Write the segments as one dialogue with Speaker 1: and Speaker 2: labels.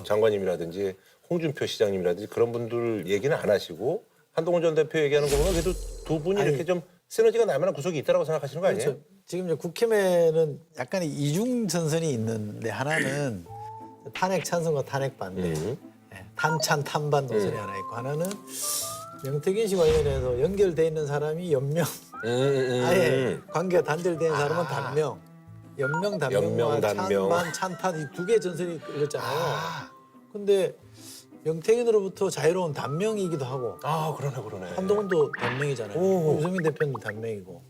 Speaker 1: 장관님이라든지 홍준표 시장님이라든지 그런 분들 얘기는 안 하시고 한동훈 전 대표 얘기하는 거 보면 그래도 두 분이 이렇게 좀 시너지가 날 만한 구석이 있다고 생각하시는 거 아니에요?
Speaker 2: 그렇죠. 지금 이제 국힘에는 약간의 이중 전선이 있는데 하나는 탄핵 찬성과 탄핵 반대, 탄찬 탄반 노선이 하나 있고 하나는 명태균 씨 관련해서 연결돼 있는 사람이 연명, 아예 관계가 단절된 사람은 단명, 연명 단명과
Speaker 1: 단명.
Speaker 2: 찬반 찬탄 이 두 개의 전선이 걸렸잖아요. 근데 명태균으로부터 자유로운 단명이기도 하고
Speaker 1: 아 그러네.
Speaker 2: 한동훈도 단명이잖아요.
Speaker 1: 오.
Speaker 2: 유승민 대표는 단명이고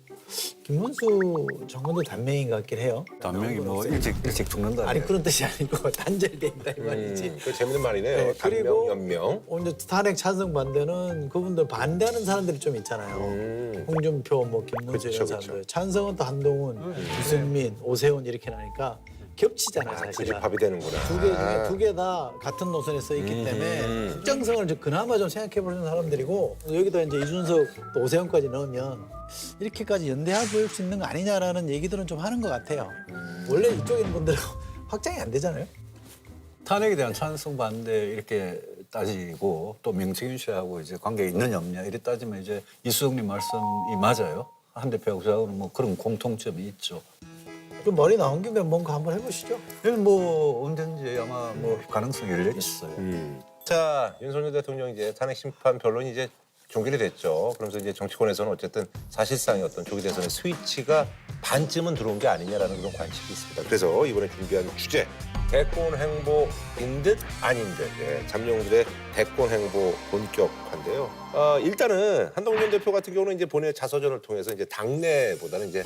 Speaker 2: 김문수 장관도 단명인 것 같긴 해요.
Speaker 3: 단명이 뭐 일찍 죽는다.
Speaker 2: 아니 그런 뜻이 아니고 단절돼 있다 이 말이지.
Speaker 1: 그 재밌는 말이네요.
Speaker 2: 네,
Speaker 1: 단명,
Speaker 2: 그리고
Speaker 1: 연명.
Speaker 2: 오늘 탄핵 찬성 반대는 그분들 반대하는 사람들이 좀 있잖아요. 홍준표, 뭐 김문수 이런
Speaker 1: 그쵸,
Speaker 2: 사람들.
Speaker 1: 그쵸.
Speaker 2: 찬성은 또 한동훈, 유승민, 오세훈 이렇게 나니까 겹치잖아요,
Speaker 1: 둘이
Speaker 2: 사실은.
Speaker 1: 밥이 되는구나.
Speaker 2: 두 개 중에 두 개 다 같은 노선에 서 있기 때문에 특정성을 좀 그나마 좀 생각해 보는 사람들이고 여기다 이제 이준석 또 오세훈까지 넣으면 이렇게까지 연대하 보일 수 있는 거 아니냐라는 얘기들은 좀 하는 것 같아요. 원래 이쪽에 있는 분들은 확장이 안 되잖아요.
Speaker 3: 탄핵에 대한 찬성 반대 이렇게 따지고 또 명태균 씨하고 이제 관계 있느냐 없냐 이래 따지면 이제 이수석님 말씀이 맞아요. 한 대표하고 저하고는 뭐 그런 공통점이 있죠.
Speaker 2: 좀 머리 나온 김에 뭔가 한번 해보시죠.
Speaker 3: 여기 뭐 언제든지 아마 뭐 가능성이 열려 있어요.
Speaker 1: 자, 윤석열 대통령 이제 탄핵 심판 변론이 이제 종결이 됐죠. 그러면서 이제 정치권에서는 어쨌든 사실상의 어떤 조기 대선의 스위치가 반쯤은 들어온 게 아니냐라는 그런 관측이 있습니다. 그래서 이번에 준비한 주제 대권 행보인 듯 아닌 듯 잠룡들의 대권 행보 본격화인데요. 일단은 한동훈 전 대표 같은 경우는 이제 본인의 자서전을 통해서 이제 당내보다는 이제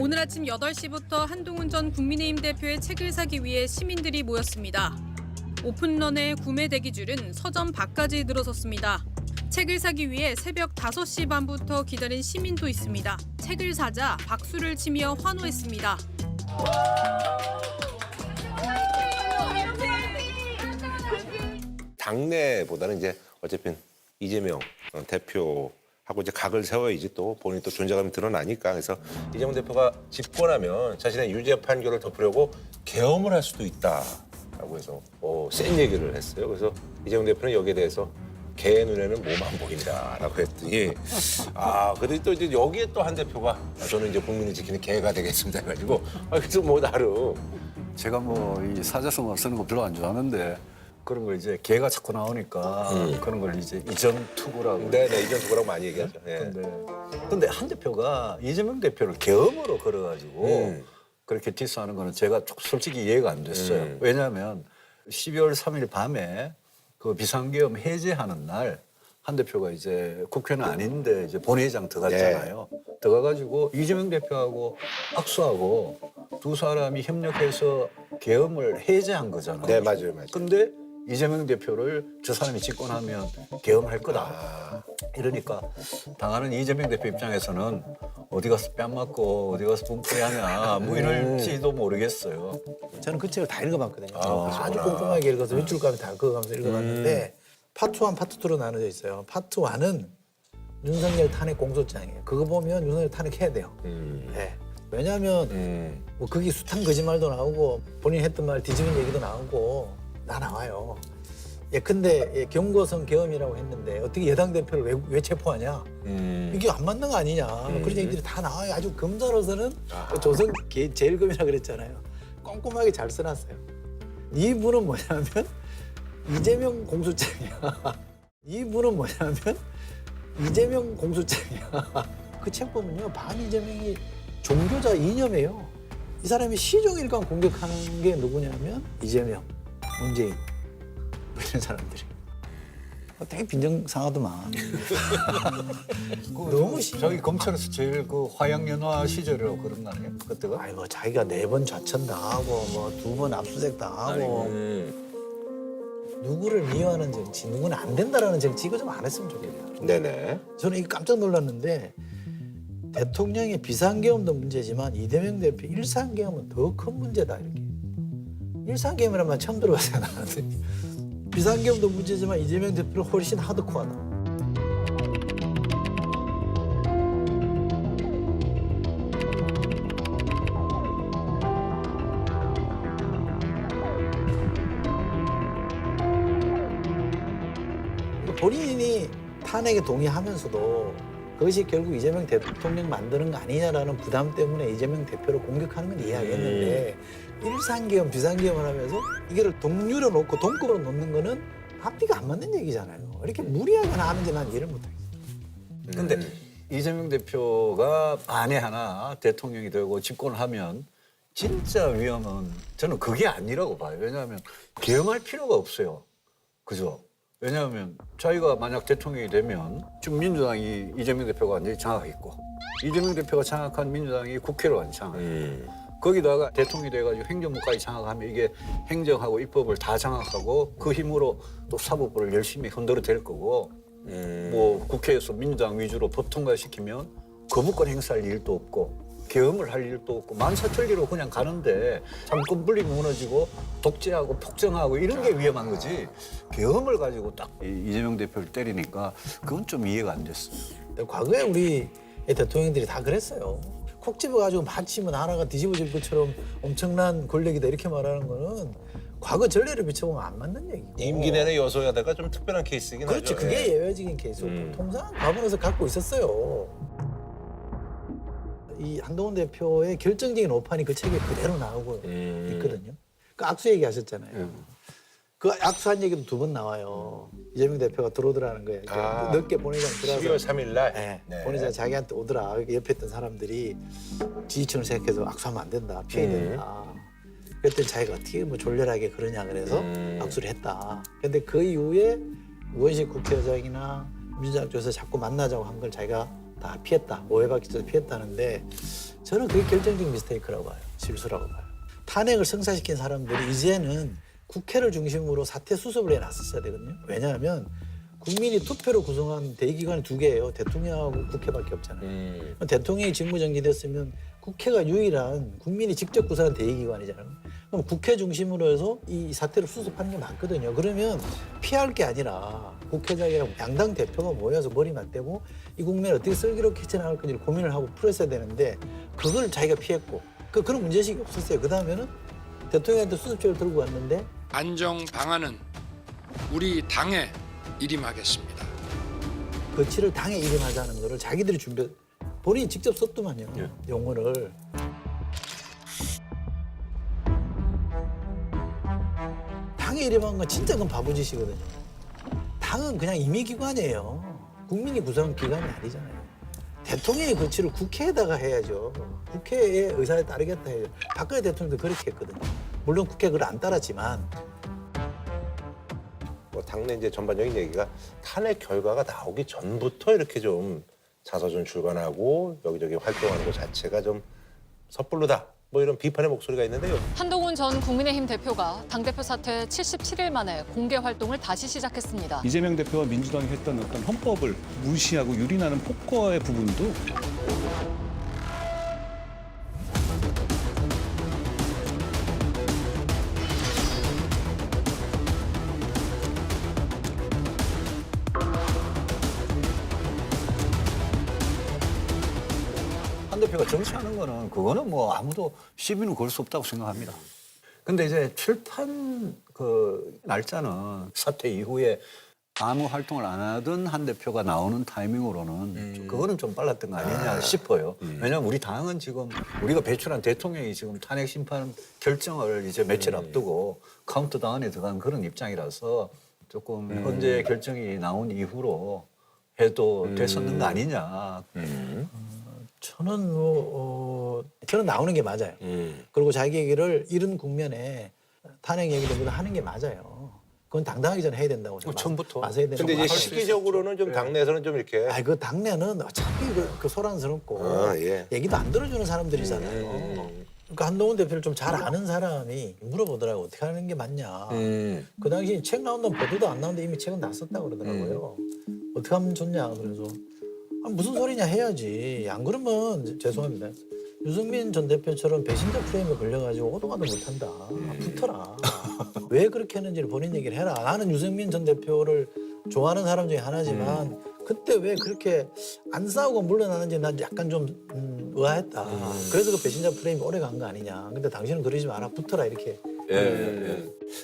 Speaker 4: 오늘 아침 8시부터 한동훈 전 국민의힘 대표의 책을 사기 위해 시민들이 모였습니다. 오픈런의 구매 대기줄은 서점 밖까지 늘어섰습니다. 책을 사기 위해 새벽 5시 반부터 기다린 시민도 있습니다. 책을 사자 박수를 치며 환호했습니다.
Speaker 1: 당내보다는 이제 어차피 이재명 대표하고 이제 각을 세워야지 또 본인이 또 존재감이 드러나니까 그래서 이재명 대표가 집권하면 자신의 유죄 판결을 덮으려고 계엄을 할 수도 있다라고 해서 센 얘기를 했어요. 그래서 이재명 대표는 여기에 대해서 개 눈에는 뭐만 보인다라고 했더니 그래도 또 이제 여기에 또 한 대표가 저는 이제 국민을 지키는 개가 되겠습니다 해가지고 그래서 뭐 나름
Speaker 3: 제가 뭐 이 사자성어 쓰는 거 별로 안 좋아하는데 그런 걸 이제 개가 자꾸 나오니까 그런 걸 이제 이전 투구라고.
Speaker 1: 네네 이전 그거라고 많이 얘기하죠. 예.
Speaker 3: 근데 한 대표가 이재명 대표를 계엄으로 걸어가지고 그렇게 디스하는 거는 제가 솔직히 이해가 안 됐어요. 왜냐하면 12월 3일 밤에 그 비상계엄 해제하는 날 한 대표가 이제 국회는 아닌데 이제 본회의장 들어갔잖아요. 들어가가지고 이재명 대표하고 악수하고 두 사람이 협력해서 계엄을 해제한 거잖아요.
Speaker 1: 네 맞아요.
Speaker 3: 근데 이재명 대표를 저 사람이 집권하면 계엄할 거다. 이러니까 당하는 이재명 대표 입장에서는 어디 가서 뺨 맞고 어디 가서 분풀이하냐 뭐 이럴지도 모르겠어요.
Speaker 2: 저는 그 책을 다 읽어봤거든요. 아주 꼼꼼하게 읽어서 일주일간 다 그거가면서 읽어봤는데 파트 1, 파트 2로 나눠져 있어요. 파트 1은 윤석열 탄핵 공소장이에요. 그거 보면 윤석열 탄핵해야 돼요. 네. 왜냐하면 뭐 그게 숱한 거짓말도 나오고 본인이 했던 말 뒤집은 얘기도 나오고 다 나와요. 근데 경고성 계엄이라고 했는데 어떻게 여당 대표를 왜 체포하냐? 이게 안 맞는 거 아니냐? 그런 얘기들이 다 나와요. 아주 검사로서는 조선 제일검이라 그랬잖아요. 꼼꼼하게 잘 써놨어요. 이분은 뭐냐면 이재명 공소장이야. 이분은 뭐냐면 이재명 공소장이야. 그 책 보면요. 반이재명이 종교자 이념이에요. 이 사람이 시종일관 공격하는 게 누구냐면 이재명, 문재인 이런 사람들이. 되게 빈정상하더만. 너무 심해.
Speaker 3: 자기 검찰에서 제일 그 화양연화 시절이라고 그런 거 아니에요? 그때가?
Speaker 2: 아이고 자기가 4번 좌천 당하고 뭐 2번 압수수색 당하고 누구를 미워하는 정치, 누구는 안 된다라는 정치 이거 좀 안 했으면 좋겠네요.
Speaker 1: 네네.
Speaker 2: 저는 이거 깜짝 놀랐는데 대통령의 비상계엄도 문제지만 이재명 대표 일상계엄은 더 큰 문제다 이렇게. 일상계엄이란 말 처음 들어봤어요 나는. 비상계엄도 문제지만 이재명 대표는 훨씬 하드코어다. 본인이 탄핵에 동의하면서도 그것이 결국 이재명 대통령 만드는 거 아니냐라는 부담 때문에 이재명 대표를 공격하는 건 이해하겠는데 일상기업, 비상기업을 하면서 이거를 동률로 놓고 동급으로 놓는 거는 앞뒤가 안 맞는 얘기잖아요. 이렇게 무리하게 하는지 난 이해를 못하겠어요.
Speaker 3: 근데 이재명 대표가 만에 하나 대통령이 되고 집권을 하면 진짜 위험은 저는 그게 아니라고 봐요. 왜냐하면 계엄할 필요가 없어요. 그죠? 왜냐하면 자기가 만약 대통령이 되면 지금 민주당이 이재명 대표가 완전히 장악했고 이재명 대표가 장악한 민주당이 국회를 완전히 장악했고 거기다가 대통령이 돼가지고 행정부까지 장악하면 이게 행정하고 입법을 다 장악하고 그 힘으로 또 사법부를 열심히 흔들어 댈 거고 뭐 국회에서 민주당 위주로 법 통과시키면 거부권 행사할 일도 없고 계엄을 할 일도 없고 만사천리로 그냥 가는데 정권 분립이 무너지고 독재하고 폭정하고 이런 게 위험한 거지 계엄을 가지고 딱 이재명 대표를 때리니까 그건 좀 이해가 안 됐어요.
Speaker 2: 과거에 우리 대통령들이 다 그랬어요. 콕 집어가지고 마치면 하나가 뒤집어질 것처럼 엄청난 권력이다 이렇게 말하는 거는 과거 전례를 비춰보면 안 맞는 얘기고.
Speaker 1: 임기 내내 여소야대가 좀 특별한 케이스이긴
Speaker 2: 그렇지.
Speaker 1: 하죠.
Speaker 2: 그게 예외적인 케이스고 통상 과거에서 갖고 있었어요. 이 한동훈 대표의 결정적인 오판이 그 책에 그대로 나오고 있거든요. 그 악수 얘기하셨잖아요. 그 악수한 얘기도 2번 나와요. 이재명 대표가 들어오더라는 거예요. 늦게 본회의장 들어와서
Speaker 1: 12월 3일 날.
Speaker 2: 네.
Speaker 1: 네.
Speaker 2: 본회의장 자기한테 오더라. 옆에 있던 사람들이 지지층을 생각해서 악수하면 안 된다. 피해야 된다. 그랬더니 자기가 어떻게 뭐 졸렬하게 그러냐 그래서 악수를 했다. 근데 그 이후에 우원식 국회의장이나 민주당 쪽에서 자꾸 만나자고 한 걸 자기가 다 피했다. 오해받기 전에 피했다는데 저는 그게 결정적인 미스테이크라고 봐요. 실수라고 봐요. 탄핵을 성사시킨 사람들이 이제는 국회를 중심으로 사퇴 수습을 해 나섰어야 되거든요. 왜냐하면 국민이 투표로 구성한 대의기관이 2개예요. 대통령하고 국회밖에 없잖아요. 대통령이 직무정지됐으면 국회가 유일한 국민이 직접 구성한 대의기관이잖아요. 그럼 국회 중심으로 해서 이 사태를 수습하는 게 맞거든요. 그러면 피할 게 아니라 국회장이랑 양당 대표가 모여서 머리 맞대고 이 국면을 어떻게 슬기롭게 헤쳐나갈 건지를 고민을 하고 풀었어야 되는데 그걸 자기가 피했고 그런 문제의식이 없었어요. 그다음에는 대통령한테 수습책을 들고 왔는데
Speaker 5: 안정 방안은 우리 당에 일임하겠습니다.
Speaker 2: 거치를 당에 일임하자는 거를 자기들이 본인이 직접 썼더만요. 용어를. 당에 일임한 건 진짜 그건 바보짓이거든요. 당은 그냥 임의기관이에요. 국민이 구성한 기관이 아니잖아요. 대통령의 거치를 국회에다가 해야죠. 국회의 의사에 따르겠다 해야죠. 박근혜 대통령도 그렇게 했거든요. 물론 국회가 그걸 안 따랐지만
Speaker 1: 뭐 당내 이제 전반적인 얘기가 탄핵 결과가 나오기 전부터 이렇게 좀 자서전 출간하고 여기저기 활동하는 것 자체가 좀 섣불르다. 뭐 이런 비판의 목소리가 있는데요.
Speaker 6: 한동훈 전 국민의힘 대표가 당대표 사퇴 77일 만에 공개 활동을 다시 시작했습니다.
Speaker 7: 이재명 대표와 민주당이 했던 어떤 헌법을 무시하고 유린하는 폭거의 부분도
Speaker 3: 한 대표가 정치하는 거는 그거는 뭐 아무도 시비는 걸 수 없다고 생각합니다. 근데 이제 출판 그 날짜는 사퇴 이후에 아무 활동을 안 하던 한 대표가 나오는 타이밍으로는 그거는 좀 빨랐던 거 아니냐 싶어요. 왜냐하면 우리 당은 지금 우리가 배출한 대통령이 지금 탄핵 심판 결정을 이제 며칠 앞두고 카운트다운에 들어간 그런 입장이라서 조금 현재 결정이 나온 이후로 해도 됐었는 거 아니냐.
Speaker 2: 저는 저는 나오는 게 맞아요. 그리고 자기 얘기를 이런 국면에 탄핵 얘기도 하는 게 맞아요. 그건 당당하기 전에 해야 된다고 생각해요.
Speaker 3: 처음부터.
Speaker 2: 맞아야 되는
Speaker 1: 근데 이제
Speaker 2: 거
Speaker 1: 시기적으로는 좀 당내에서는 좀 이렇게
Speaker 2: 그 당내는 어차피 그 소란스럽고
Speaker 1: 예.
Speaker 2: 얘기도 안 들어주는 사람들이잖아요. 그러니까 한동훈 대표를 좀 잘 아는 사람이 물어보더라고요. 어떻게 하는 게 맞냐. 그 당시 책 나온다면 보도도 안 나오는데 이미 책은 났었다고 그러더라고요. 어떻게 하면 좋냐. 그래서 무슨 소리냐 해야지. 안 그러면 죄송합니다. 유승민 전 대표처럼 배신자 프레임에 걸려가지고 오도가도 못한다. 붙어라. 왜 그렇게 했는지를 본인 얘기를 해라. 나는 유승민 전 대표를 좋아하는 사람 중에 하나지만 그때 왜 그렇게 안 싸우고 물러나는지 난 약간 좀 의아했다. 그래서 그 배신자 프레임이 오래 간 거 아니냐. 근데 당신은 그러지 마라. 붙어라 이렇게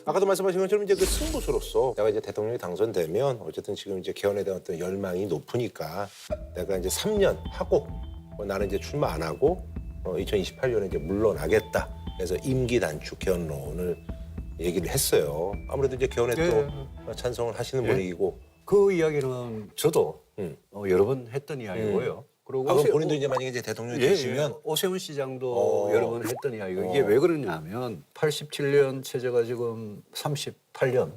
Speaker 1: 아까도 말씀하신 것처럼 이제 그 승부수로서 내가 이제 대통령이 당선되면 어쨌든 지금 이제 개헌에 대한 어떤 열망이 높으니까 내가 이제 3년 하고 나는 이제 출마 안 하고 2028년에 이제 물러나겠다. 그래서 임기 단축 개헌론을 얘기를 했어요. 아무래도 이제 개헌에 또 찬성을 하시는 분위기고.
Speaker 3: 그 이야기는 저도
Speaker 1: 음.
Speaker 3: 여러 번 했던 이야기고요. 그리고
Speaker 1: 그럼 본인도 이제 만약에 이제 대통령이 되시면
Speaker 3: 오세훈 시장도 여러 번 했던 이야기고 이게 왜 그러냐면 87년 체제가 지금 38년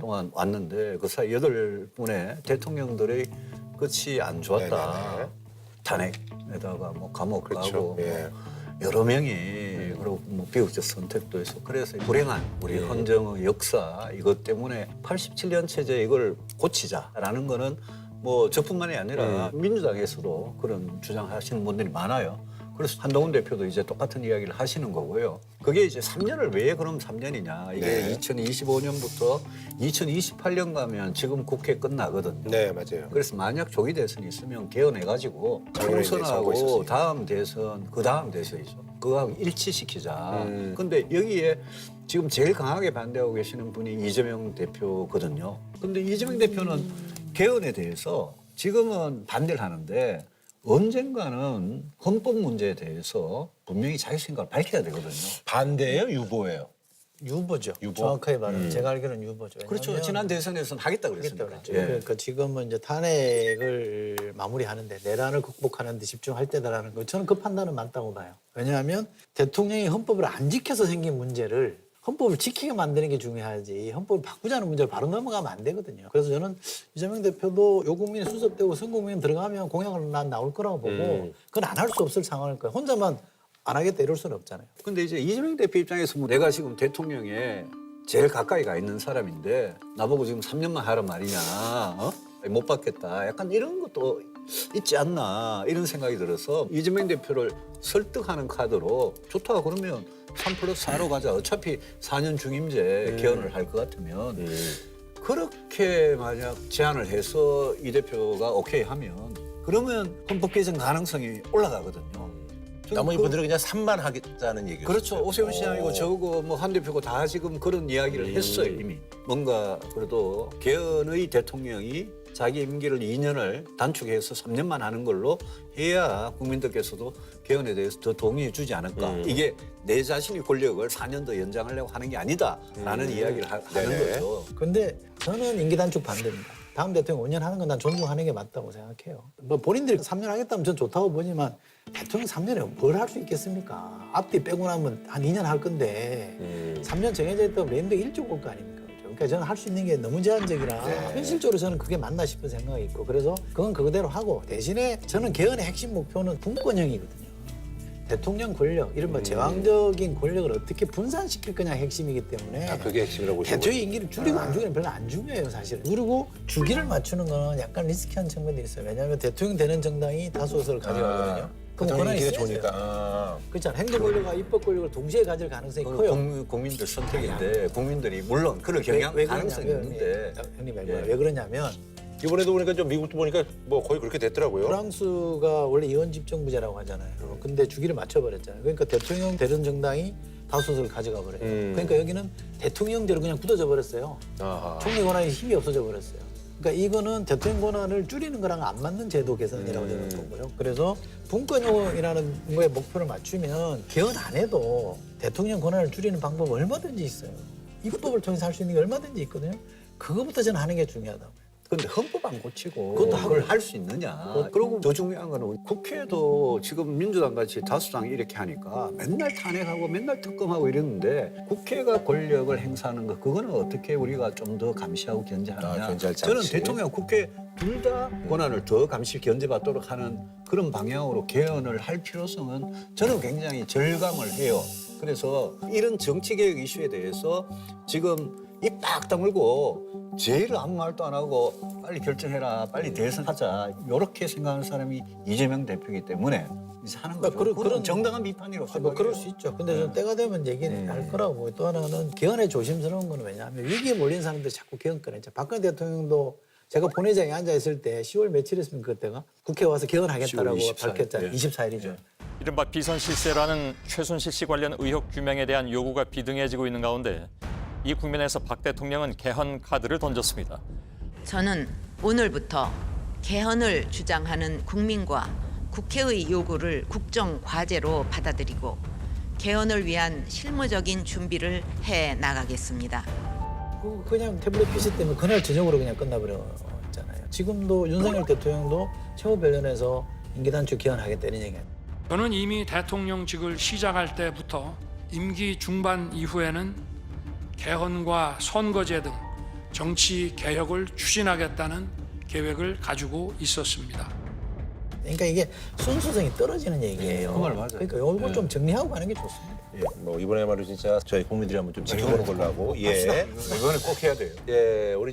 Speaker 3: 동안 왔는데 그 사이 8분의 대통령들의 끝이 안 좋았다.
Speaker 1: 네네네.
Speaker 3: 탄핵에다가 뭐 감옥
Speaker 1: 그렇죠.
Speaker 3: 가고
Speaker 1: 예.
Speaker 3: 여러 명이 그리고 뭐 비극적 선택도 해서 그래서 불행한 우리 헌정의 역사 이것 때문에 87년 체제 이걸 고치자라는 거는 뭐 저뿐만이 아니라 민주당에서도 그런 주장하시는 분들이 많아요. 그래서 한동훈 대표도 이제 똑같은 이야기를 하시는 거고요. 그게 이제 3년을 왜 그럼 3년이냐. 이게
Speaker 1: 네.
Speaker 3: 2025년부터 2028년 가면 지금 국회 끝나거든요.
Speaker 1: 네, 맞아요.
Speaker 3: 그래서 만약 조기 대선이 있으면 개헌해가지고
Speaker 1: 작년에 이제 선거
Speaker 3: 총선하고
Speaker 1: 있었으니까.
Speaker 3: 다음 대선, 그 다음 대선이죠. 그거하고 일치시키자.
Speaker 1: 음.
Speaker 3: 근데 여기에 지금 제일 강하게 반대하고 계시는 분이 이재명 대표거든요. 근데 이재명 대표는 개헌에 대해서 지금은 반대를 하는데 언젠가는 헌법 문제에 대해서 분명히 자기 생각을 밝혀야 되거든요.
Speaker 1: 반대예요, 유보예요?
Speaker 2: 유보죠.
Speaker 1: 유보?
Speaker 2: 정확하게 말하면 제가 알기로는 유보죠.
Speaker 3: 그렇죠.
Speaker 2: 왜냐하면
Speaker 3: 지난 대선에서는 하겠다
Speaker 2: 하겠다
Speaker 3: 그랬습니다.
Speaker 2: 그랬죠.
Speaker 3: 예.
Speaker 2: 그러니까 지금은 이제 탄핵을 마무리하는데 내란을 극복하는 데 집중할 때다라는 거 저는 그 판단은 맞다고 봐요. 왜냐하면 대통령이 헌법을 안 지켜서 생긴 문제를 헌법을 지키게 만드는 게 중요하지 헌법을 바꾸자는 문제를 바로 넘어가면 안 되거든요. 그래서 저는 이재명 대표도 요국민이 수습되고 선국민 들어가면 공약은 난 나올 거라고 보고 그건 안 할 수 없을 상황일 거예요. 혼자만 안 하겠다 이럴 수는 없잖아요.
Speaker 3: 근데 이제 이재명 대표 입장에서 뭐 내가 지금 대통령에 제일 가까이 가 있는 사람인데 나보고 지금 3년만 하란 말이냐, 못 받겠다. 약간 이런 것도 있지 않나 이런 생각이 들어서 이재명 대표를 설득하는 카드로 좋다 그러면 3+4로 가자. 어차피 4년 중임제 개헌을 할 것 같으면 그렇게 만약 제안을 해서 이 대표가 오케이 하면 그러면 헌법 개정 가능성이 올라가거든요. 저는
Speaker 1: 나머지 분들은 그냥 3만 하겠다는 얘기죠.
Speaker 3: 그렇죠. 오세훈 시장이고 저거 뭐 한 대표고 다 지금 그런 이야기를 했어요 이미. 뭔가 그래도 개헌의 대통령이 자기 임기를 2년을 단축해서 3년만 하는 걸로 해야 국민들께서도 개헌에 대해서 더 동의해 주지 않을까. 이게 내 자신이 권력을 4년 더 연장하려고 하는 게 아니다라는 이야기를 하는
Speaker 1: 네네.
Speaker 3: 거죠.
Speaker 2: 근데 저는 임기 단축 반대입니다. 다음 대통령 5년 하는 건 난 존중하는 게 맞다고 생각해요. 뭐 본인들이 3년 하겠다면 전 좋다고 보지만 대통령 3년에 뭘 할 수 있겠습니까? 앞뒤 빼고 나면 한 2년 할 건데 3년 정해져 있다고 매년 일찍 올 거 아닙니까? 그러니까 저는 할 수 있는 게 너무 제한적이라 현실적으로 저는 그게 맞나 싶은 생각이 있고 그래서 그건 그대로 하고 대신에 저는 개헌의 핵심 목표는 분권형이거든요. 대통령 권력, 이른바 제왕적인 권력을 어떻게 분산시킬 거냐 핵심이기 때문에
Speaker 1: 그게 핵심이라고 보시는
Speaker 2: 대통령 임기를 줄이고 안 줄이는 별로 안 중요해요 사실은. 그리고 주기를 맞추는 거는 약간 리스키한 측면도 있어요. 왜냐하면 대통령 되는 정당이 다수를 가져가거든요. 그럼 권한이
Speaker 1: 기가
Speaker 2: 세져요.
Speaker 1: 좋으니까.
Speaker 2: 그렇잖아. 행정 권력과 입법 권력을 동시에 가질 가능성이 커요.
Speaker 3: 국민들 선택인데 국민들이 물론 그럴 경향 가능성이 있는데
Speaker 2: 형님 왜 그러냐면
Speaker 1: 이번에도 보니까 좀 미국도 보니까 뭐 거의 그렇게 됐더라고요.
Speaker 2: 프랑스가 원래 이원 집정부제라고 하잖아요. 근데 주기를 맞춰버렸잖아요. 그러니까 대통령 되는 정당이 다수를 가져가 버려요. 그러니까 여기는 대통령제로 그냥 굳어져 버렸어요.
Speaker 1: 아하.
Speaker 2: 총리 권한이 힘이 없어져 버렸어요. 그러니까 이거는 대통령 권한을 줄이는 거랑 안 맞는 제도 개선이라고 저는 보고요. 그래서 분권형이라는 거에 목표를 맞추면 개헌 안 해도 대통령 권한을 줄이는 방법 얼마든지 있어요. 입법을 통해서 할 수 있는 게 얼마든지 있거든요. 그거부터 저는 하는 게 중요하다고요.
Speaker 3: 근데 헌법 안 고치고
Speaker 2: 그것도
Speaker 3: 그걸 할 수 있느냐. 그리고 더 중요한 거는 국회도 지금 민주당 같이 다수당이 이렇게 하니까 맨날 탄핵하고 맨날 특검하고 이랬는데 국회가 권력을 행사하는 거 그거는 어떻게 우리가 좀 더 감시하고 견제하느냐.
Speaker 1: 견제할지
Speaker 3: 저는
Speaker 1: 않지.
Speaker 3: 대통령 국회 둘 다 권한을 더 감시 견제받도록 하는 그런 방향으로 개헌을 할 필요성은 저는 굉장히 절감을 해요. 그래서 이런 정치개혁 이슈에 대해서 지금 입 딱 다물고 제일 아무 말도 안 하고 빨리 결정해라, 빨리 대선하자 이렇게 생각하는 사람이 이재명 대표이기 때문에 이제 하는 거죠. 그런 정당한 비판이라고
Speaker 2: 뭐
Speaker 3: 생각해요.
Speaker 2: 그럴 수 있죠. 근데 저는 때가 되면 얘기를 할 거라고 보고 또 하나는 개헌에 조심스러운 거는 왜냐하면 위기에 몰린 사람들이 자꾸 개헌 꺼내죠. 박근혜 대통령도 제가 본회의장에 앉아 있을 때 10월 며칠이었습니까 그때가 국회 와서 개헌하겠다라고
Speaker 3: 10월 24일.
Speaker 2: 밝혔잖아요.
Speaker 3: 예.
Speaker 2: 24일이죠.
Speaker 3: 예.
Speaker 8: 이른바 비선 실세라는 최순실 씨 관련 의혹 규명에 대한 요구가 비등해지고 있는 가운데 이 국면에서 박 대통령은 개헌 카드를 던졌습니다.
Speaker 9: 저는 오늘부터 개헌을 주장하는 국민과 국회의 요구를 국정 과제로 받아들이고 개헌을 위한 실무적인 준비를 해 나가겠습니다.
Speaker 2: 그냥 태블릿 PC 때문에 그날 저녁으로 그냥 끝나버렸잖아요. 지금도 윤석열 대통령도 최후 변론에서 임기 단축 개헌하겠다 이런 얘기합니다.
Speaker 5: 저는 이미 대통령직을 시작할 때부터 임기 중반 이후에는 개헌과 선거제 등 정치 개혁을 추진하겠다는 계획을 가지고 있었습니다.
Speaker 2: 그러니까 이게 순수성이 떨어지는 얘기예요.
Speaker 3: 그 말 맞아요.
Speaker 2: 그러니까 이걸 좀 정리하고 가는 게 좋습니다.
Speaker 1: 뭐 이번에야말로 진짜 저희 국민들이 한번 좀 지켜보는 걸로 하고 예.
Speaker 3: 이번에 꼭 해야 돼요.
Speaker 1: 예, 우리